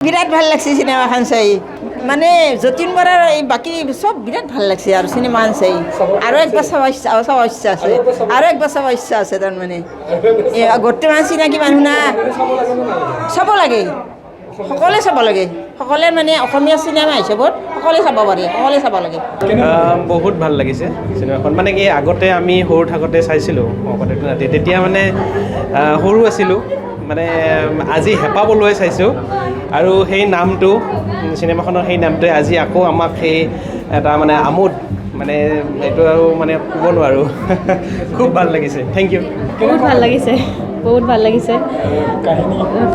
বিৰাট ভাল লাগছে চিনেমাখন চাই মানে যতীন বৰাৰ এই বাকী চব বিৰাট ভাল লাগছে আৰু চিনেমাখন চাই আৰু একবাৰ চাব ইচ্ছা আছে আৰু একবাৰ চাব ইচ্ছা আছে তাৰমানে বৰ্তমান চিনাকি মানুহ না চাব লাগে সকলোৱে চাব লাগে সকলোৱে মানে অসমীয়া চিনেমা হিচাপত সকলোৱে চাব পাৰে সকলোৱে চাব লাগে বহুত ভাল লাগিছে চিনেমাখন মানে কি আগতে আমি সৰু থাকোঁতে চাইছিলোঁ শংকৰদেৱ নাতি তেতিয়া মানে সৰু আছিলোঁ মানে আজি হেঁপাহ পলুৱাই চাইছোঁ আৰু সেই নামটো চিনেমাখনৰ সেই নামটোৱে আজি আকৌ আমাক সেই এটা মানে আমোদ মানে এইটো আৰু মানে ক'ব নোৱাৰোঁ খুব ভাল লাগিছে থেংক ইউ বহুত ভাল লাগিছে বহুত ভাল লাগিছে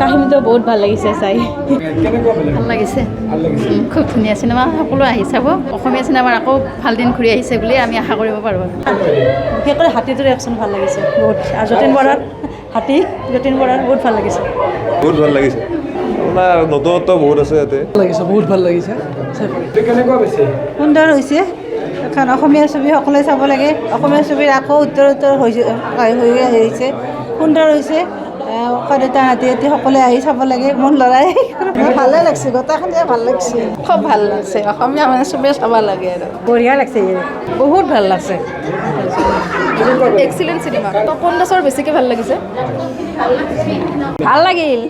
কাহিনীটো বহুত ভাল লাগিছে চাই ভাল লাগিছে খুব ধুনীয়া চিনেমা সকলো আহি চাব অসমীয়া চিনেমাৰ আকৌ ভাল দিন ঘূৰি আহিছে বুলি আমি আশা কৰিব পাৰোঁ বিশেষকৈ হাতীটোৰ একশ্যন ভাল লাগিছে বহুত আৰু যতীন বৰাৰ হাতী যতীন বৰাৰ বহুত ভাল লাগিছে বহুত ভাল লাগিছে আপোনাৰ নতুনত্ব বহুত আছে ইয়াতে লাগিছে বহুত ভাল লাগিছে সুন্দৰ হৈছে এখন অসমীয়া ছবি সকলোৱে চাব লাগে অসমীয়া ছবিৰ আকৌ উত্তৰ হৈছে আহিছে সুন্দৰ হৈছে কদেউতা নাতি সকলোৱে আহি চাব লাগে মোৰ ল'ৰাই ভালে লাগছে গোটেইখিনিয়ে ভাল লাগছে খুব ভাল লাগছে অসমীয়া মানে চবেই চাব লাগে আৰু বঢ়িয়া লাগছে বহুত ভাল লাগছে এক্সিলেণ্ট চিনেমা তপন দাসৰ বেছিকৈ ভাল লাগিছে ভাল লাগিল